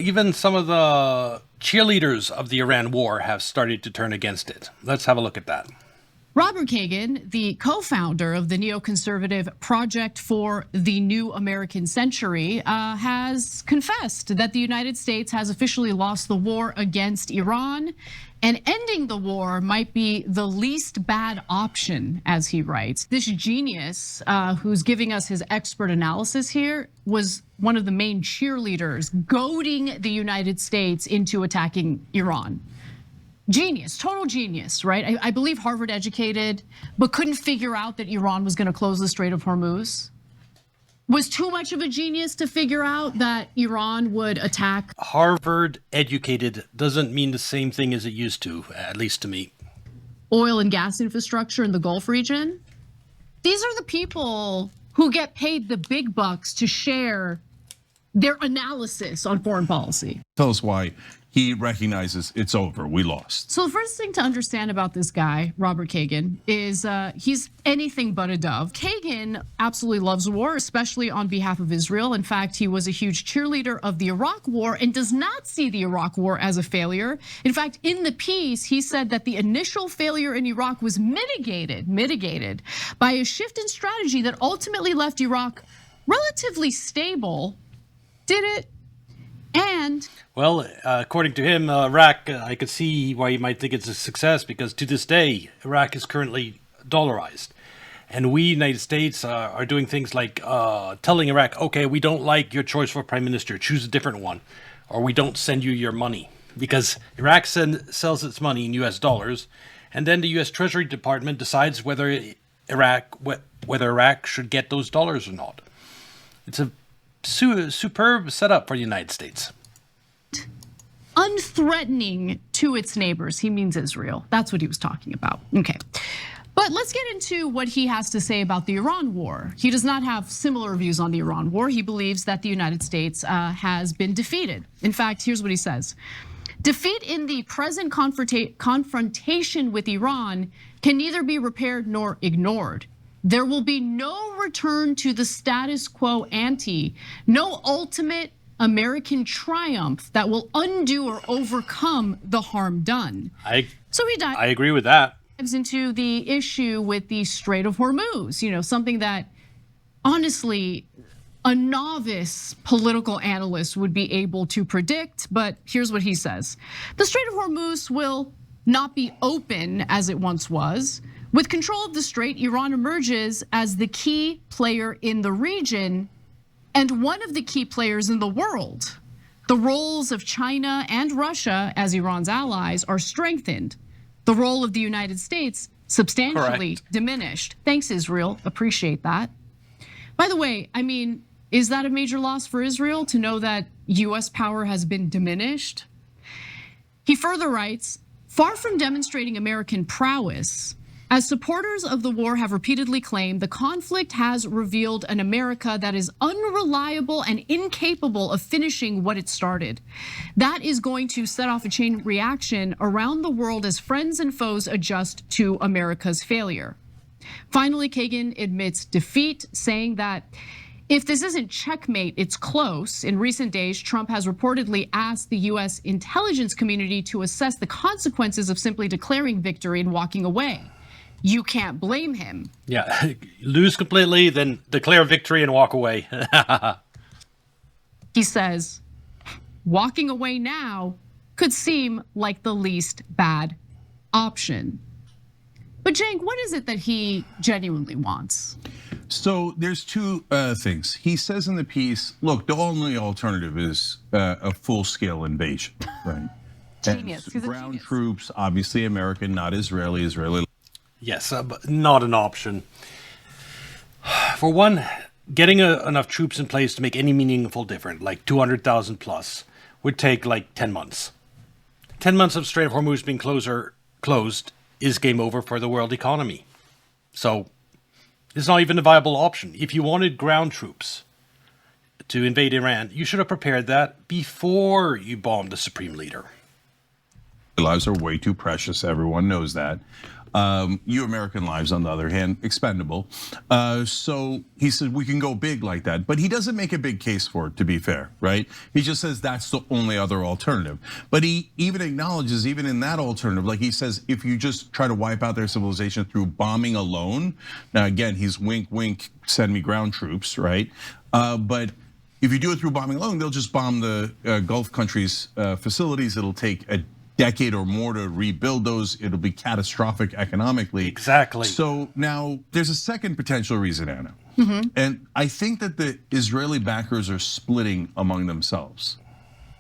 Even some of the cheerleaders of the Iran war have started to turn against it. Let's have a look at that. Robert Kagan, the co-founder of the neoconservative Project for the New American Century, has confessed that the United States has officially lost the war against Iran, and ending the war might be the least bad option, as he writes. This genius who's giving us his expert analysis here was one of the main cheerleaders goading the United States into attacking Iran. Genius, total genius, right? I believe Harvard educated, but couldn't figure out that Iran was gonna close the Strait of Hormuz. Was too much of a genius to figure out that Iran would attack. Harvard educated doesn't mean the same thing as it used to, at least to me. Oil and gas infrastructure in the Gulf region. These are the people who get paid the big bucks to share their analysis on foreign policy. Tell us why he recognizes it's over, we lost. So the first thing to understand about this guy, Robert Kagan, is he's anything but a dove. Kagan absolutely loves war, especially on behalf of Israel. In fact, he was a huge cheerleader of the Iraq war and does not see the Iraq war as a failure. In fact, in the piece, he said that the initial failure in Iraq was mitigated by a shift in strategy that ultimately left Iraq relatively stable. Did it? And well, according to him, Iraq, I could see why you might think it's a success, because to this day, Iraq is currently dollarized. And we, United States, are doing things like telling Iraq, okay, we don't like your choice for prime minister, choose a different one, or we don't send you your money. Because Iraq sells its money in US dollars, and then the US Treasury Department decides whether Iraq should get those dollars or not. It's a superb setup for the United States. Unthreatening to its neighbors. He means Israel. That's what he was talking about. Okay. But let's get into what he has to say about the Iran war. He does not have similar views on the Iran war. He believes that the United States has been defeated. In fact, here's what he says. Defeat in the present confrontation with Iran can neither be repaired nor ignored. There will be no return to the status quo ante, no ultimate American triumph that will undo or overcome the harm done. I agree with that. Dives into the issue with the Strait of Hormuz, something that honestly a novice political analyst would be able to predict, but here's what he says. The Strait of Hormuz will not be open as it once was. With control of the strait, Iran emerges as the key player in the region and one of the key players in the world. The roles of China and Russia as Iran's allies are strengthened. The role of the United States substantially diminished. Thanks, Israel. Appreciate that. By the way, is that a major loss for Israel to know that US power has been diminished? He further writes, far from demonstrating American prowess, as supporters of the war have repeatedly claimed, the conflict has revealed an America that is unreliable and incapable of finishing what it started. That is going to set off a chain reaction around the world as friends and foes adjust to America's failure. Finally, Kagan admits defeat, saying that if this isn't checkmate, it's close. In recent days, Trump has reportedly asked the US intelligence community to assess the consequences of simply declaring victory and walking away. You can't blame him. Yeah, lose completely, then declare victory and walk away. He says, walking away now could seem like the least bad option. But Cenk, what is it that he genuinely wants? So there's two things. He says in the piece, look, the only alternative is a full-scale invasion, right? Genius. And ground troops, obviously American, not Israeli. Yes, but not an option. For one, getting enough troops in place to make any meaningful difference, like 200,000 plus, would take like 10 months. 10 months of Strait of Hormuz being closed is game over for the world economy. So it's not even a viable option. If you wanted ground troops to invade Iran, you should have prepared that before you bombed the supreme leader. Lives are way too precious, everyone knows that. You American lives, on the other hand, expendable. So he said we can go big like that, but he doesn't make a big case for it, to be fair, right? He just says that's the only other alternative. But he even acknowledges, even in that alternative, like he says, if you just try to wipe out their civilization through bombing alone, now again, he's wink, wink, send me ground troops, right? But if you do it through bombing alone, they'll just bomb the Gulf countries' facilities. It'll take a decade or more to rebuild those. It'll be catastrophic economically. Exactly. So now there's a second potential reason, Anna. And I think that the Israeli backers are splitting among themselves.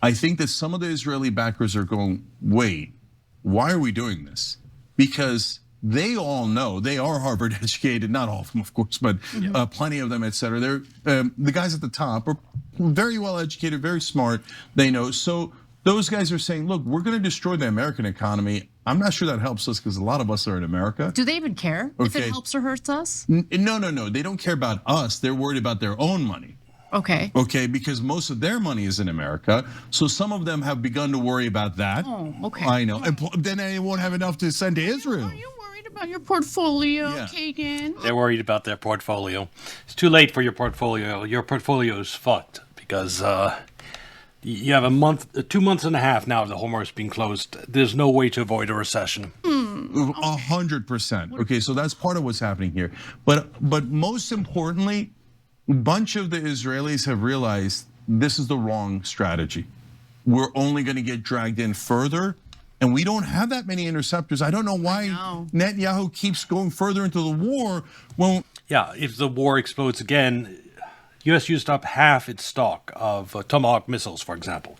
I think that some of the Israeli backers are going, wait, why are we doing this? Because they all know, they are Harvard educated, not all of them, of course, but plenty of them, et cetera. They're, the guys at the top are very well educated, very smart, they know. So those guys are saying, look, we're gonna destroy the American economy. I'm not sure that helps us because a lot of us are in America. Do they even care if it helps or hurts us? No, they don't care about us. They're worried about their own money. Okay. Okay, because most of their money is in America. So some of them have begun to worry about that. Oh, okay. I know, and then they won't have enough to send to Israel. Are you worried about your portfolio, Kagan? They're worried about their portfolio. It's too late for your portfolio. Your portfolio is fucked because you have a month, 2 months and a half now of the homework's being closed. There's no way to avoid a recession. 100%. Okay, so that's part of what's happening here. But most importantly, a bunch of the Israelis have realized this is the wrong strategy. We're only going to get dragged in further, and we don't have that many interceptors. I don't know why Netanyahu keeps going further into the war. Well, yeah, if the war explodes again, U.S. used up half its stock of Tomahawk missiles, for example,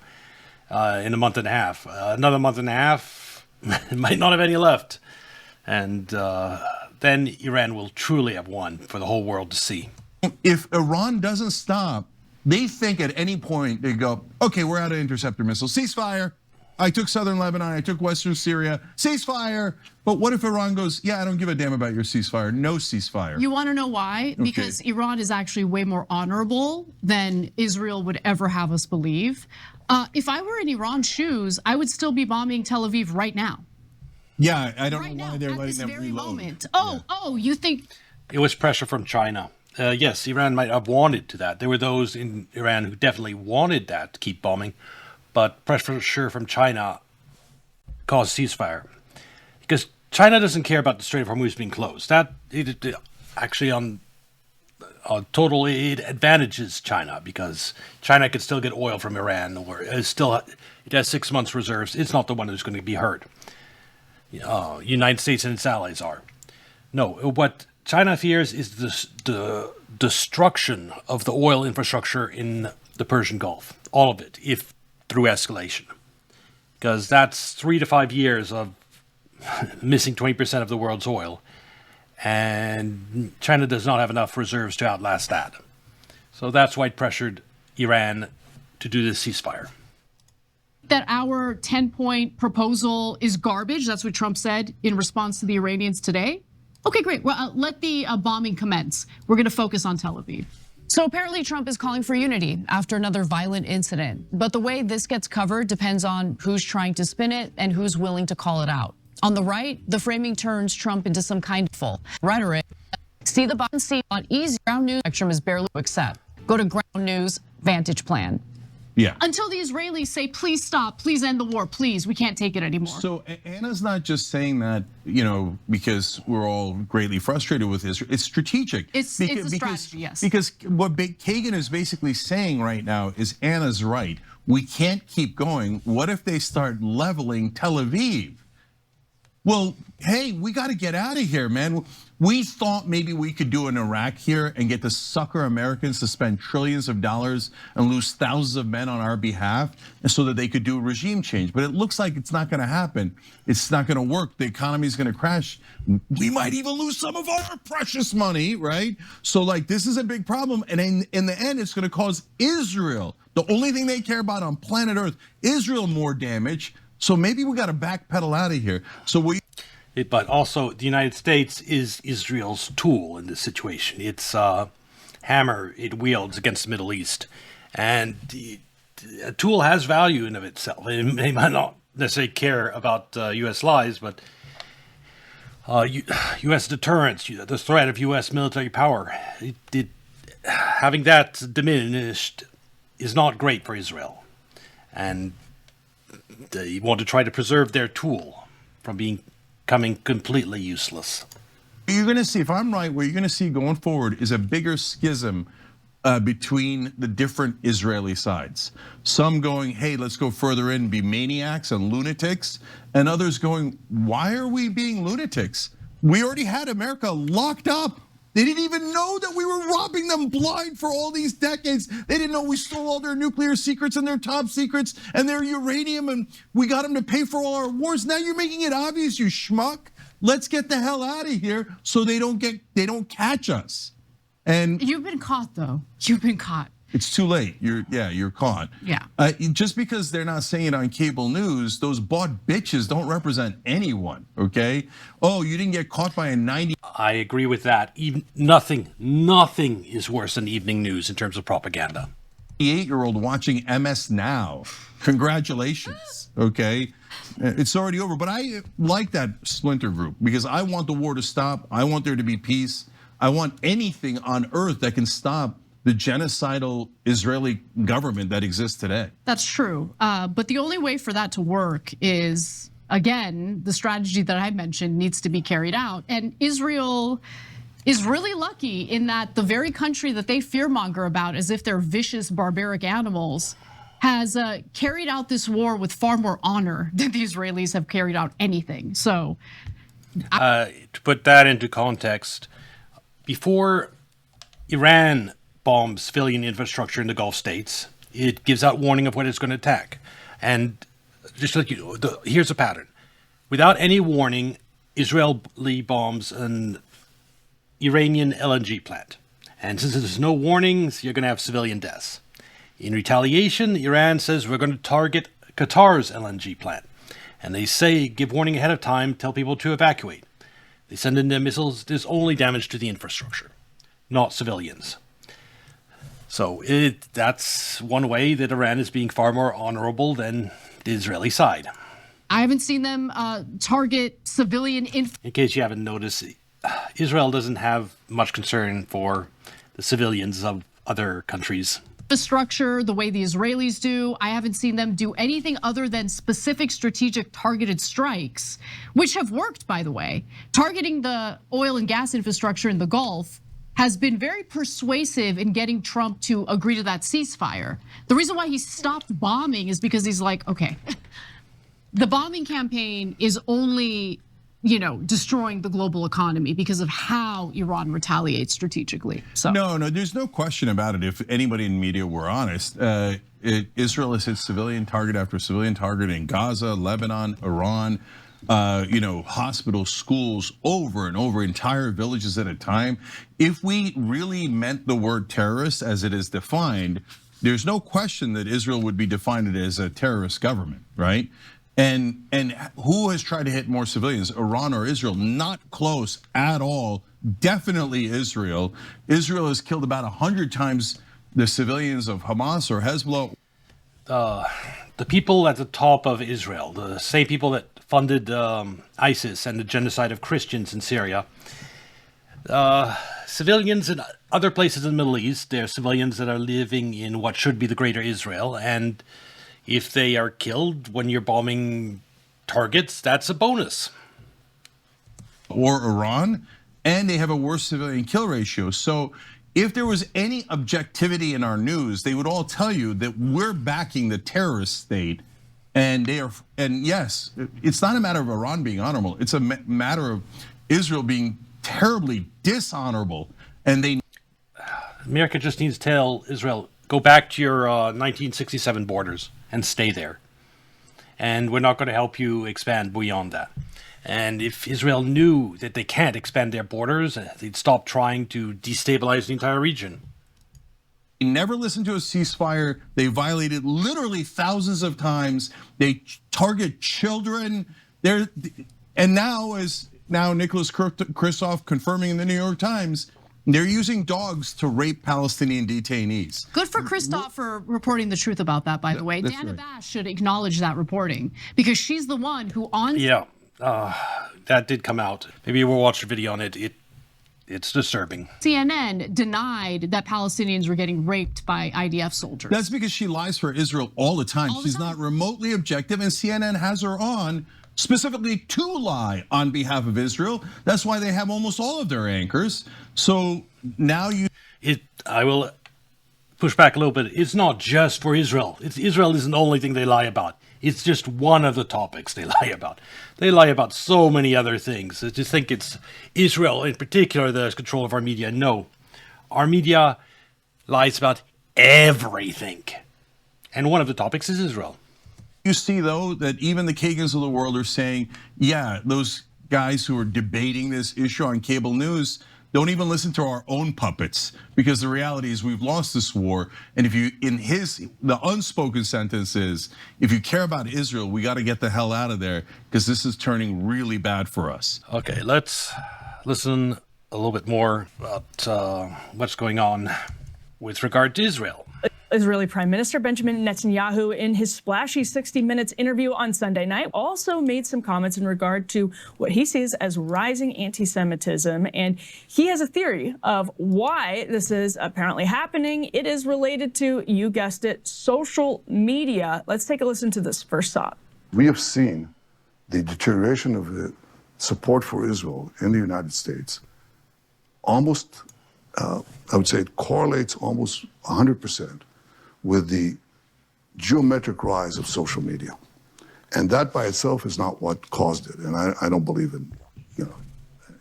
in a month and a half. Another month and a half, it might not have any left. And then Iran will truly have won for the whole world to see. If Iran doesn't stop, they think at any point they go, okay, we're out of interceptor missiles, ceasefire. I took southern Lebanon, I took western Syria, ceasefire. But what if Iran goes, yeah, I don't give a damn about your ceasefire, no ceasefire? You wanna know why? Okay. Because Iran is actually way more honorable than Israel would ever have us believe. If I were in Iran's shoes, I would still be bombing Tel Aviv right now. Yeah, I don't Right know why now, they're at letting this them very reload. moment. Oh, you think? It was pressure from China. Yes, Iran might have wanted to that. There were those in Iran who definitely wanted that to keep bombing, but pressure from China caused ceasefire. Because China doesn't care about the Strait of Hormuz being closed. That it actually on total it advantages China because China could still get oil from Iran, or it has 6 months reserves. It's not the one who's going to be hurt. United States and its allies are. No, what China fears is the destruction of the oil infrastructure in the Persian Gulf, all of it, if through escalation, because that's 3 to 5 years of missing 20% of the world's oil, and China does not have enough reserves to outlast that. So that's why it pressured Iran to do this ceasefire. That our 10-point proposal is garbage. That's what Trump said in response to the Iranians today. Okay, great. Well, let the bombing commence. We're going to focus on Tel Aviv. So apparently Trump is calling for unity after another violent incident. But the way this gets covered depends on who's trying to spin it and who's willing to call it out. On the right, the framing turns Trump into some kind of full rhetoric. See the button, see on easy ground news spectrum is barely to accept. Go to ground news vantage plan. Yeah. Until the Israelis say, please stop, please end the war, please, we can't take it anymore. So Anna's not just saying that, because we're all greatly frustrated with Israel. It's strategic. It's a strategy, yes. Because what Kagan is basically saying right now is Anna's right. We can't keep going. What if they start leveling Tel Aviv? Well, hey, we got to get out of here, man. We thought maybe we could do an Iraq here and get the sucker Americans to spend trillions of dollars and lose thousands of men on our behalf, and so that they could do a regime change. But it looks like it's not going to happen. It's not going to work. The economy is going to crash. We might even lose some of our precious money, right? So like this is a big problem, and in the end, it's going to cause Israel, the only thing they care about on planet Earth, Israel, more damage. So maybe we got to backpedal out of here. But also, the United States is Israel's tool in this situation. It's a hammer it wields against the Middle East. And a tool has value in of itself. They might not necessarily care about U.S. lies, but U.S. deterrence, the threat of U.S. military power, having that diminished is not great for Israel. And they want to try to preserve their tool from becoming completely useless. You're going to see, if I'm right, what you're going to see going forward is a bigger schism between the different Israeli sides. Some going, hey, let's go further in and be maniacs and lunatics. And others going, why are we being lunatics? We already had America locked up. They didn't even know that we were robbing them blind for all these decades. They didn't know we stole all their nuclear secrets and their top secrets and their uranium, and we got them to pay for all our wars. Now you're making it obvious, you schmuck. Let's get the hell out of here so they don't catch us. And you've been caught, though. You've been caught. It's too late. You're caught. Yeah. Just because they're not saying it on cable news, those bought bitches don't represent anyone. Okay. Oh, you didn't get caught by a 90. I agree with that. Even nothing is worse than evening news in terms of propaganda. 8-year-old watching MS Now. Congratulations. Okay. It's already over. But I like that splinter group because I want the war to stop. I want there to be peace. I want anything on earth that can stop the genocidal Israeli government that exists today. That's true. But the only way for that to work is, again, the strategy that I mentioned needs to be carried out. And Israel is really lucky in that the very country that they fearmonger about as if they're vicious, barbaric animals has carried out this war with far more honor than the Israelis have carried out anything. So to put that into context, before Iran bombs civilian infrastructure in the Gulf states, it gives out warning of what it's going to attack. And just like here's a pattern. Without any warning, Israeli bombs an Iranian LNG plant. And since there's no warnings, you're going to have civilian deaths. In retaliation, Iran says we're going to target Qatar's LNG plant. And they say give warning ahead of time, tell people to evacuate. They send in their missiles. There's only damage to the infrastructure, not civilians. So that's one way that Iran is being far more honorable than the Israeli side. I haven't seen them target civilian In case you haven't noticed, Israel doesn't have much concern for the civilians of other countries. Infrastructure the way the Israelis do. I haven't seen them do anything other than specific strategic targeted strikes, which have worked, by the way. Targeting the oil and gas infrastructure in the Gulf has been very persuasive in getting Trump to agree to that ceasefire. The reason why he stopped bombing is because he's like, okay, the bombing campaign is only, destroying the global economy because of how Iran retaliates strategically. So no, there's no question about it. If anybody in media were honest, Israel has hit civilian target after civilian target in Gaza, Lebanon, Iran. Hospitals, schools, over and over, entire villages at a time. If we really meant the word terrorist as it is defined, there's no question that Israel would be defined as a terrorist government, right? And who has tried to hit more civilians, Iran or Israel? Not close at all. Definitely Israel. Israel has killed about 100 times the civilians of Hamas or Hezbollah. The people at the top of Israel, the same people that funded ISIS and the genocide of Christians in Syria. Civilians in other places in the Middle East, they're civilians that are living in what should be the greater Israel. And if they are killed when you're bombing targets, that's a bonus. Or Iran, and they have a worse civilian kill ratio. So if there was any objectivity in our news, they would all tell you that we're backing the terrorist state. And yes, it's not a matter of Iran being honorable. It's a matter of Israel being terribly dishonorable. And America just needs to tell Israel, go back to your 1967 borders and stay there. And we're not going to help you expand beyond that. And if Israel knew that they can't expand their borders, they'd stop trying to destabilize the entire region. They never listened to a ceasefire. They violated literally thousands of times. They target children. And now Nicholas Kristof confirming in the New York Times, they're using dogs to rape Palestinian detainees. Good for Kristof for reporting the truth about that, by the way. Dana right. Bash should acknowledge that reporting because she's the one who Yeah. that did come out. Maybe we'll watch a video on it. It's disturbing. CNN denied that Palestinians were getting raped by IDF soldiers. That's because she lies for Israel all the time. She's not remotely objective, and CNN has her on specifically to lie on behalf of Israel. That's why they have almost all of their anchors. So now I will push back a little bit. It's not just for Israel. Israel isn't the only thing they lie about. It's just one of the topics they lie about. They lie about so many other things. I just think it's Israel in particular that has control of our media. No, our media lies about everything. And one of the topics is Israel. You see, though, that even the Kagans of the world are saying, yeah, those guys who are debating this issue on cable news don't even listen to our own puppets, because the reality is we've lost this war. And if you, the unspoken sentence is, if you care about Israel, we got to get the hell out of there, because this is turning really bad for us. Okay, let's listen a little bit more about what's going on with regard to Israel. Israeli Prime Minister Benjamin Netanyahu, in his splashy 60 Minutes interview on Sunday night, also made some comments in regard to what he sees as rising anti-Semitism. And he has a theory of why this is apparently happening. It is related to, you guessed it, social media. Let's take a listen to this first thought. We have seen the deterioration of the support for Israel in the United States almost, I would say it correlates almost 100% with the geometric rise of social media. And that by itself is not what caused it. And I don't believe in,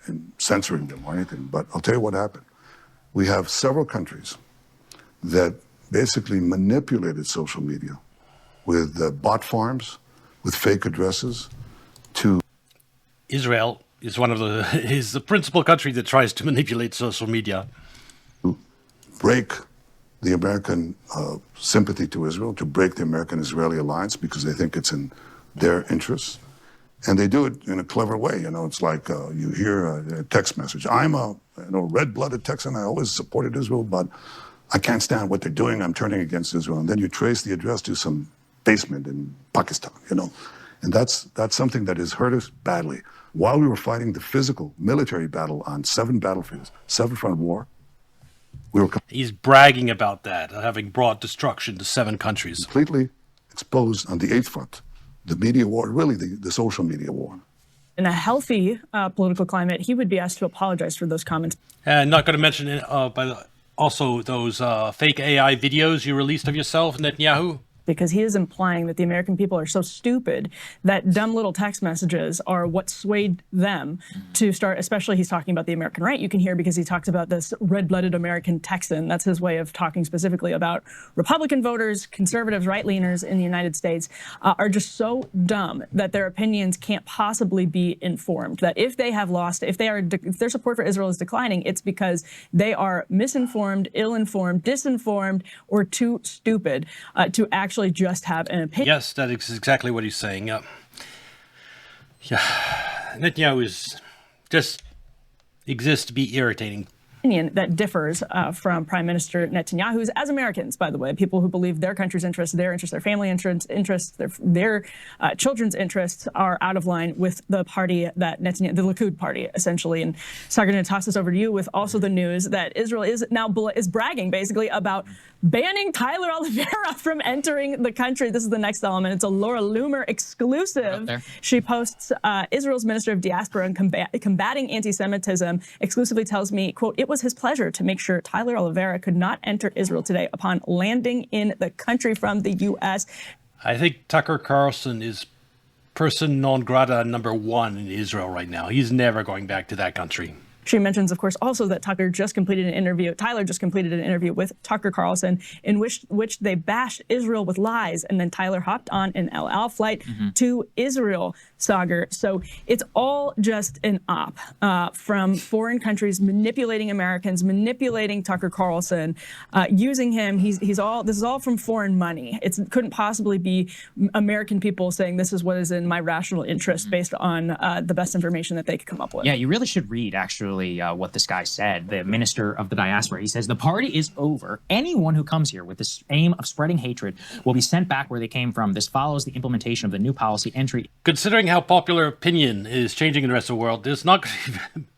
in censoring them or anything, but I'll tell you what happened. We have several countries that basically manipulated social media with bot farms, with fake addresses to... Israel is is the principal country that tries to manipulate social media. Break the American sympathy to Israel, to break the American-Israeli alliance because they think it's in their interests. And they do it in a clever way. It's like you hear a text message. I'm a red-blooded Texan. I always supported Israel, but I can't stand what they're doing. I'm turning against Israel. And then you trace the address to some basement in Pakistan, And that's something that has hurt us badly. While we were fighting the physical military battle on 7 battlefields, 7-front war, he's bragging about that, having brought destruction to 7 countries. Completely exposed on the 8th front, the media war, really the social media war. In a healthy political climate, he would be asked to apologize for those comments. And not going to mention it, but also those fake AI videos you released of yourself, Netanyahu. Because he is implying that the American people are so stupid that dumb little text messages are what swayed them to start, especially he's talking about the American right. You can hear because he talks about this red-blooded American Texan. That's his way of talking specifically about Republican voters, conservatives, right-leaners in the United States are just so dumb that their opinions can't possibly be informed. That if they have lost, if their support for Israel is declining, it's because they are misinformed, ill-informed, disinformed, or too stupid to actually just have an opinion. Yes, that is exactly what he's saying. Yeah, Netanyahu exists to be irritating. That differs from Prime Minister Netanyahu's as Americans, by the way, people who believe their country's interests, their family interests, their children's interests are out of line with the party that Netanyahu, the Likud party, essentially. And so I'm going to toss this over to you with also the news that Israel is now bragging basically about banning Tyler Oliveira from entering the country. This is the next element. It's a Laura Loomer exclusive. She posts Israel's Minister of Diaspora and Combating Anti-Semitism exclusively tells me, quote, it was his pleasure to make sure Tyler Oliveira could not enter Israel today upon landing in the country from the U.S. I think Tucker Carlson is person non grata #1 in Israel right now. He's never going back to that country. She mentions, of course, also that Tyler just completed an interview with Tucker Carlson in which they bashed Israel with lies. And then Tyler hopped on an El Al flight to Israel, Sagar. So it's all just an op from foreign countries manipulating Americans, manipulating Tucker Carlson, using him. This is all from foreign money. It couldn't possibly be American people saying this is what is in my rational interest based on the best information that they could come up with. Yeah, you really should read, actually, actually what this guy said, the minister of the diaspora. He says, the party is over. Anyone who comes here with this aim of spreading hatred will be sent back where they came from. This follows the implementation of the new policy entry. Considering how popular opinion is changing in the rest of the world, there's not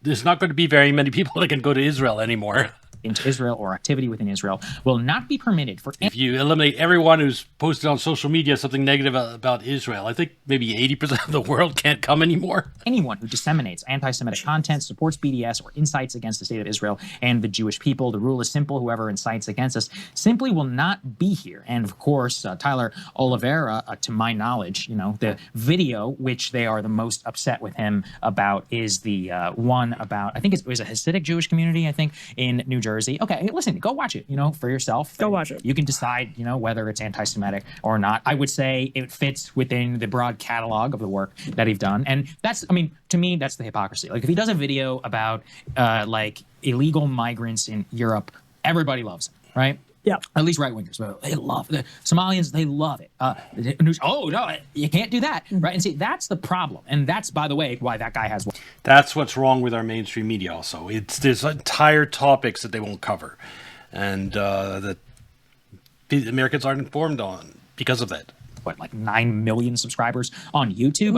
going to be very many people that can go to Israel anymore. Into Israel or activity within Israel will not be permitted for If you eliminate everyone who's posted on social media something negative about Israel, I think maybe 80% of the world can't come anymore. anyone who disseminates anti-Semitic content, supports BDS, or incites against the state of Israel and the Jewish people. The rule is simple. Whoever incites against us simply will not be here. And of course, Tyler Oliveira, to my knowledge, the video which they are the most upset with him about is the one about, I think it was a Hasidic Jewish community, I think, in New Jersey. Okay, listen, go watch it, for yourself. Go watch it. You can decide, whether it's anti-Semitic or not. I would say it fits within the broad catalog of the work that he's done. And that's, to me, that's the hypocrisy. Like, if he does a video about, illegal migrants in Europe, everybody loves him, right? Yeah. At least right-wingers. They love the Somalians. They love it. Oh, no, you can't do that, right? And see, that's the problem. And that's, by the way, why that guy has one. That's what's wrong with our mainstream media also. There's entire topics that they won't cover. And that the Americans aren't informed on because of that. What, like 9 million subscribers on YouTube?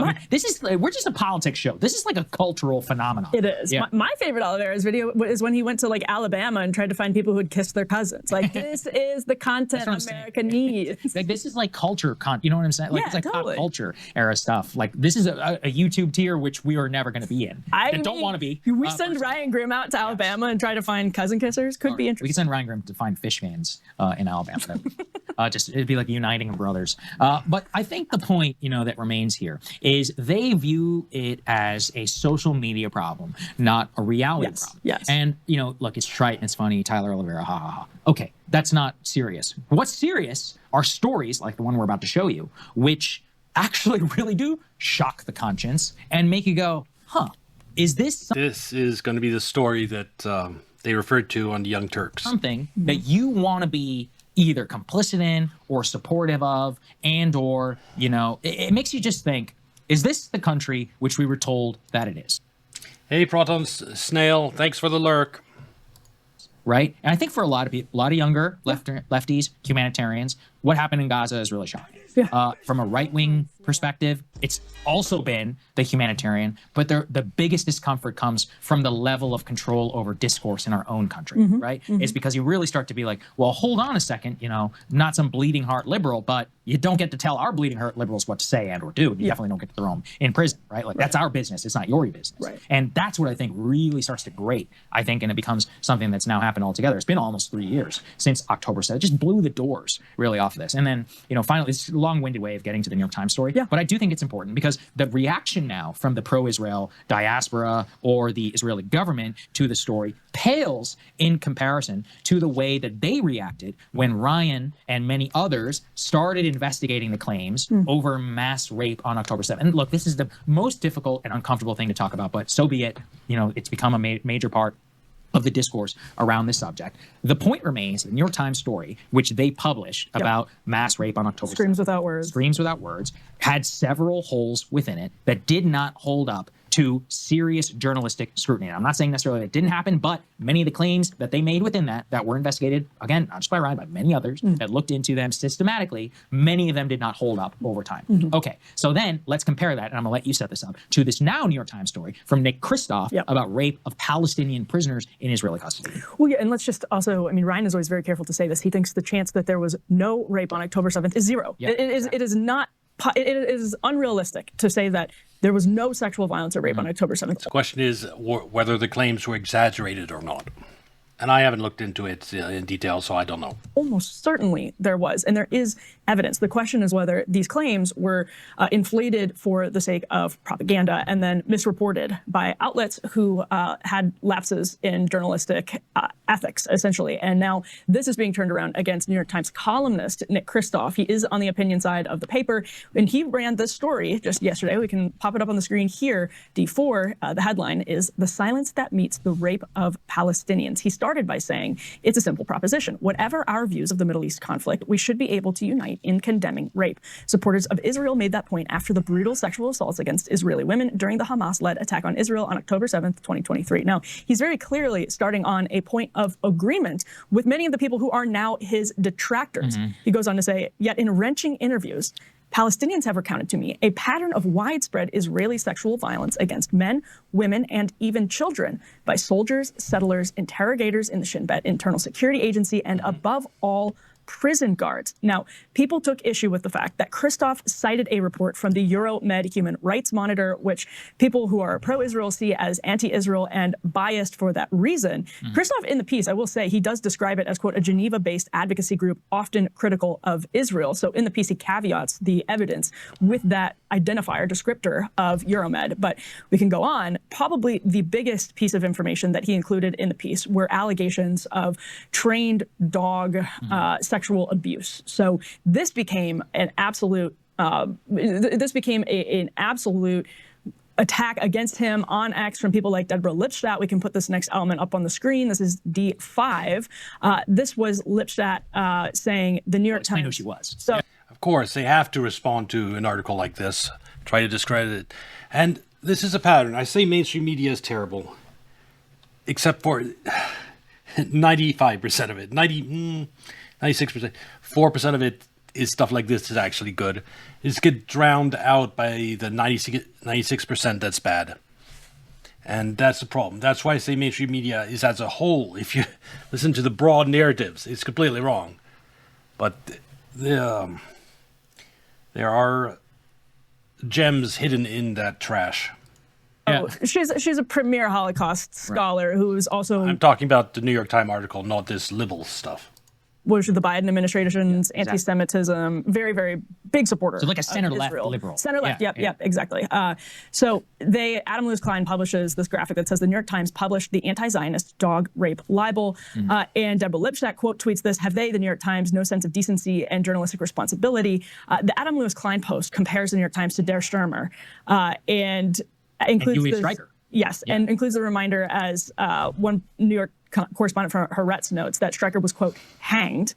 We're just a politics show. This is like a cultural phenomenon. It is. Yeah. My favorite Oliveira's video is when he went to Alabama and tried to find people who had kissed their cousins. This is the content America needs. Like, this is like culture you know what I'm saying? Like, Yeah, it's like totally. pop culture era stuff. Like, this is a YouTube tier which we are never going to be in. Don't want to be. We send Ryan Grimm out to Alabama and try to find cousin kissers. Could be We interesting. could send Ryan Grimm to find fish fans in Alabama. It'd be like uniting of brothers. But I think the point, that remains here is they view it as a social media problem, not a reality problem. Yes. And, look, it's trite and it's funny. Tyler Oliveira, ha ha ha. Okay, that's not serious. What's serious are stories like the one we're about to show you, which actually really do shock the conscience and make you go, huh, is this This is going to be the story that they referred to on the Young Turks. something that you want to be either complicit in or supportive of, and or, it makes you just think, is this the country which we were told that it is? Hey, Proton Snail, thanks for the lurk. Right? And I think for a lot of people, a lot of younger lefties, humanitarians, what happened in Gaza is really shocking. Yeah. From a right-wing perspective, it's also been the humanitarian, but the biggest discomfort comes from the level of control over discourse in our own country, right? It's because you really start to be like, well, hold on a second, not some bleeding heart liberal, but you don't get to tell our bleeding heart liberals what to say and or do. You definitely don't get to throw them in prison, right? Like, that's our business. It's not your business. Right. And that's what I think really starts to grate, and it becomes something that's now happened altogether. It's been almost 3 years since October 7th. It just blew the doors really off of this. And then, finally, it's a long-winded way of getting to the New York Times story. Yeah. But I do think it's important because the reaction now from the pro-Israel diaspora or the Israeli government to the story pales in comparison to the way that they reacted when Ryan and many others started investigating the claims over mass rape on October 7th. And look, this is the most difficult and uncomfortable thing to talk about, but so be it. It's become a major part of the discourse around this subject. The point remains, the New York Times story, which they published about mass rape on October 7th. Screams without words. Screams without words, had several holes within it that did not hold up to serious journalistic scrutiny. And I'm not saying necessarily that didn't happen, but many of the claims that they made within that were investigated, again, not just by Ryan, by many others that looked into them systematically, many of them did not hold up over time. Okay, so then let's compare that, and I'm gonna let you set this up, to this now New York Times story from Nick Kristof about rape of Palestinian prisoners in Israeli custody. Well, yeah, and let's just also, Ryan is always very careful to say this. He thinks the chance that there was no rape on October 7th is zero. Yeah, It is not. It is unrealistic to say that there was no sexual violence or rape on October 7th. The question is whether the claims were exaggerated or not. And I haven't looked into it in detail, so I don't know. Almost certainly there was, and there is evidence. The question is whether these claims were inflated for the sake of propaganda and then misreported by outlets who had lapses in journalistic ethics, essentially. And now this is being turned around against New York Times columnist Nick Kristof. He is on the opinion side of the paper, and he ran this story just yesterday. We can pop it up on the screen here. D4, the headline is "The Silence That Meets the Rape of Palestinians." He started started by saying, it's a simple proposition. Whatever our views of the Middle East conflict, we should be able to unite in condemning rape. Supporters of Israel made that point after the brutal sexual assaults against Israeli women during the Hamas-led attack on Israel on October 7th, 2023. Now, he's very clearly starting on a point of agreement with many of the people who are now his detractors. He goes on to say, yet in wrenching interviews, Palestinians have recounted to me a pattern of widespread Israeli sexual violence against men, women, and even children by soldiers, settlers, interrogators in the Shin Bet Internal Security Agency, and above all, prison guards. Now, people took issue with the fact that Christoph cited a report from the Euromed Human Rights Monitor, which people who are pro-Israel see as anti-Israel and biased for that reason. Christoph, in the piece, I will say, he does describe it as, quote, a Geneva-based advocacy group often critical of Israel. So in the piece, he caveats the evidence with that identifier, descriptor of Euromed. But we can go on. Probably the biggest piece of information that he included in the piece were allegations of trained dog sexual abuse. So this became an absolute an absolute attack against him on X from people like Deborah Lipstadt. We can put this next element up on the screen. This is D5. This was Lipstadt saying the New York Times. Who she was. So, Of course, they have to respond to an article like this, try to discredit it. And this is a pattern. I say mainstream media is terrible, except for 95% of it. 96%. 4% of it is stuff like this is actually good. It's get drowned out by the 96% that's bad. And that's the problem. That's why I say mainstream media is as a whole. If you listen to the broad narratives, it's completely wrong. But there are gems hidden in that trash. oh, she's a premier Holocaust scholar who's also I'm talking about the New York Times article, not this liberal stuff. was the Biden administration's anti-Semitism, very, very big supporter. So like a center-left Israel. liberal. Center-left, yep, exactly. So Adam Lewis Klein publishes this graphic that says the New York Times published the anti-Zionist dog rape libel. And Deborah Lipstadt quote tweets this, have they, the New York Times, no sense of decency and journalistic responsibility? The Adam Lewis Klein post compares the New York Times to Der Stürmer and includes Julius this, Streicher. Yes, and includes a reminder as one New York correspondent from Haaretz notes that Streicher was, quote, hanged.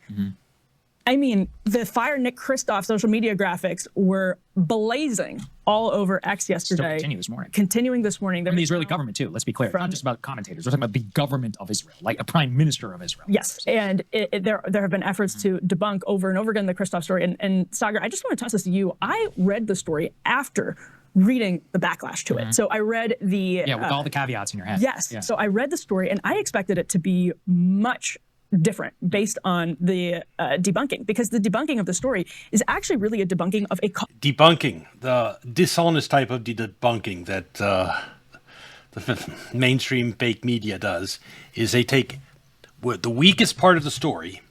I mean, the Fire Nick Kristof social media graphics were blazing all over X yesterday. Still continue this morning. Continuing this morning. From the Israeli government, too. Let's be clear. It's not just about commentators. We're talking about the government of Israel, like a prime minister of Israel. Yes, and there have been efforts to debunk over and over again the Kristof story. And Sagar, I just want to toss this to you. I read the story after reading the backlash to it. So I read the... Yeah, with all the caveats in your head. Yes. Yeah. So I read the story, and I expected it to be much different based on the debunking, because the debunking of the story is actually really a debunking of a... Debunking, the dishonest type of debunking that the mainstream fake media does, is they take the weakest part of the story,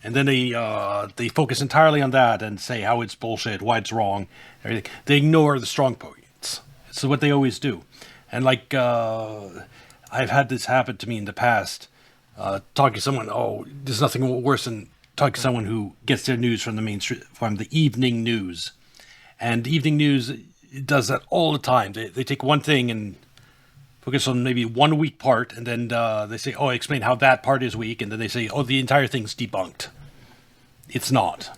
and then they focus entirely on that and say how it's bullshit, why it's wrong, everything. They ignore the strong points. It's what they always do. And like I've had this happen to me in the past, talking to someone. Oh, there's nothing worse than talking to someone who gets their news from the evening news, and evening news does that all the time. They take one thing and focus on maybe one weak part, and then they say, oh, explain how that part is weak, and then they say, oh, the entire thing's debunked. It's not.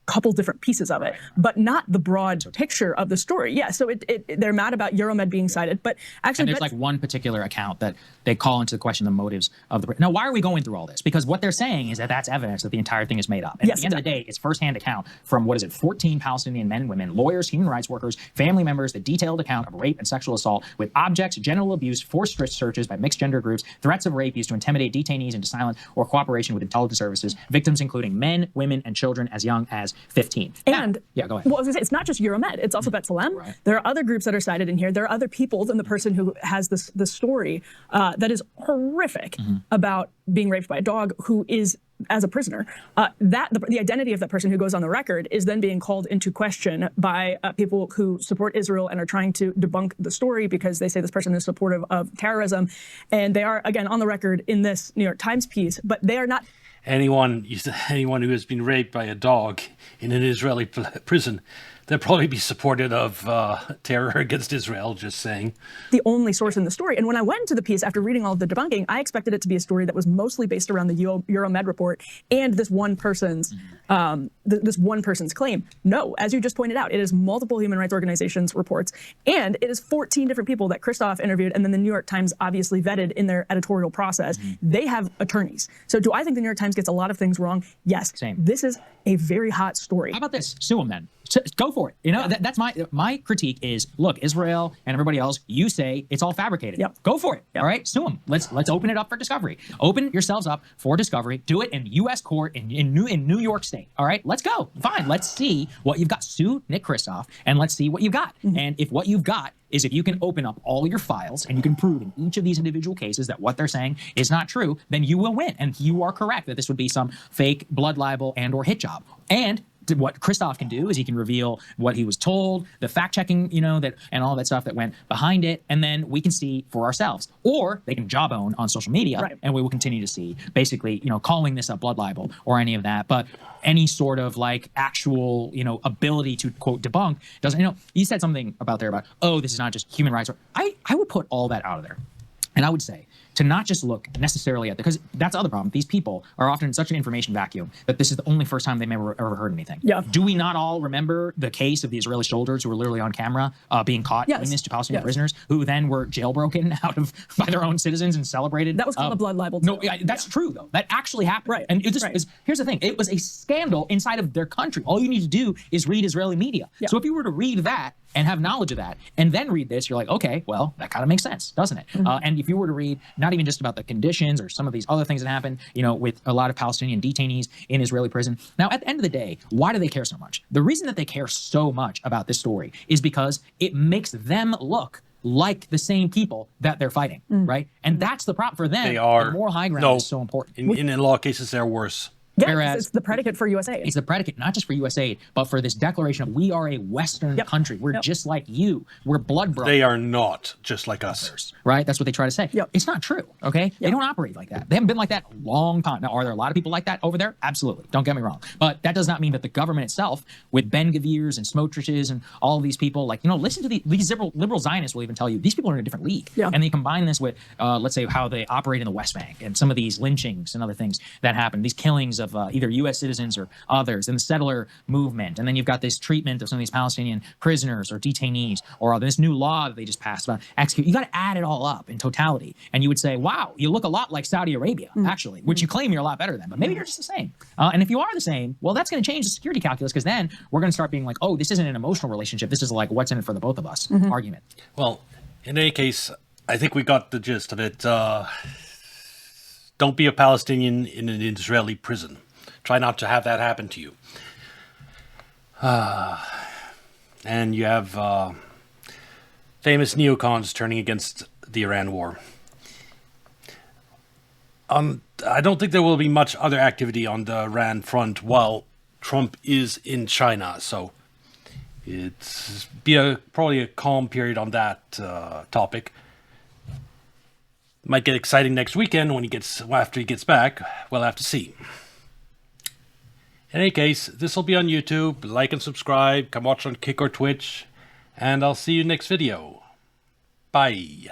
Couple different pieces of it, but not the broad picture of the story. Yeah, so they're mad about Euromed being cited, but actually... And there's like one particular account that they call into question the motives of the... Now, why are we going through all this? Because what they're saying is that that's evidence that the entire thing is made up. And at the end of the day, it's firsthand account from, 14 Palestinian men and women, lawyers, human rights workers, family members, the detailed account of rape and sexual assault with objects, genital abuse, forced searches by mixed gender groups, threats of rape used to intimidate detainees into silence or cooperation with intelligence services, victims including men, women, and children as young as 15. And yeah, go ahead. Well, I was going to say, it's not just Euromed, it's also B'Tselem. Right. There are other groups that are cited in here. There are other people than the person who has the story that is horrific about being raped by a dog who is, as a prisoner, the identity of that person who goes on the record is then being called into question by people who support Israel and are trying to debunk the story because they say this person is supportive of terrorism. And they are, again, on the record in this New York Times piece, but they are not... Anyone who has been raped by a dog in an Israeli prison, they'll probably be supportive of terror against Israel, just saying. The only source in the story. And when I went to the piece after reading all of the debunking, I expected it to be a story that was mostly based around the Euromed report and this one person's claim. No, as you just pointed out, it is multiple human rights organizations' reports, and it is 14 different people that Christoph interviewed, and then the New York Times obviously vetted in their editorial process. They have attorneys. So do I think the New York Times gets a lot of things wrong? Yes. Same. This is a very hot story. How about this? Sue them then. Go for it. You know, that's my critique is, look, Israel and everybody else, you say it's all fabricated. Yep. Go for it. Yep. All right, sue them. Let's open it up for discovery. Open yourselves up for discovery. Do it in U.S. court in New York State. All right, let's go. Fine. Let's see what you've got. Sue Nick Kristof, and let's see what you've got. And if what you've got is if you can open up all your files and you can prove in each of these individual cases that what they're saying is not true, then you will win. And you are correct that this would be some fake blood libel and or hit job. And what Christoph can do is he can reveal what he was told, the fact checking, you know, that and all that stuff that went behind it, and then we can see for ourselves. Or they can jawbone on social media, right, and we will continue to see basically, you know, calling this a blood libel or any of that. But any sort of like actual, you know, ability to quote debunk doesn't. You know, you said something about there about, oh, this is not just human rights. I would put all that out of there, and I would say to not just look necessarily at because that's the other problem. These people are often in such an information vacuum that this is the only first time they've ever heard anything. Yeah. Do we not all remember the case of the Israeli soldiers who were literally on camera being caught doing this to Palestinian prisoners who then were jailbroken out of by their own citizens and celebrated? That was called a blood libel. No, that's true though. That actually happened. Right. And it just is. Here's the thing. It was a scandal inside of their country. All you need to do is read Israeli media. Yeah. So if you were to read that and have knowledge of that, and then read this, you're like, okay, well, that kind of makes sense, doesn't it? And if you were to read not even just about the conditions or some of these other things that happen, you know, with a lot of Palestinian detainees in Israeli prison. Now, at the end of the day, why do they care so much? The reason that they care so much about this story is because it makes them look like the same people that they're fighting, right? And that's the problem for them. They are. The moral high ground is so important. In a lot of cases, they're worse. Yeah, Whereas it's the predicate for USAID. It's the predicate, not just for USAID, but for this declaration of we are a Western country. We're just like you. We're blood brothers. They are not just like us. Right? That's what they try to say. Yep. It's not true, okay? They don't operate like that. They haven't been like that a long time. Now, are there a lot of people like that over there? Absolutely. Don't get me wrong. But that does not mean that the government itself, with Ben Gavirs and Smotriches and all of these people, like, you know, listen to these liberal Zionists will even tell you, these people are in a different league. Yeah. And they combine this with, let's say, how they operate in the West Bank and some of these lynchings and other things that happen, these killings of either U.S. citizens or others, and the settler movement. And then you've got this treatment of some of these Palestinian prisoners or detainees, or this new law that they just passed about execute. You got to add it all up in totality. And you would say, wow, you look a lot like Saudi Arabia, actually, which you claim you're a lot better than, but maybe you're just the same. And if you are the same, well, that's going to change the security calculus, because then we're going to start being like, oh, this isn't an emotional relationship. This is like, what's in it for the both of us argument. Well, in any case, I think we got the gist of it. Don't be a Palestinian in an Israeli prison. Try not to have that happen to you. And you have famous neocons turning against the Iran war. I don't think there will be much other activity on the Iran front while Trump is in China. So it's probably a calm period on that topic. Might get exciting next weekend after he gets back. We'll have to see. In any case, this will be on YouTube. Like and subscribe. Come watch on Kick or Twitch. And I'll see you next video. Bye.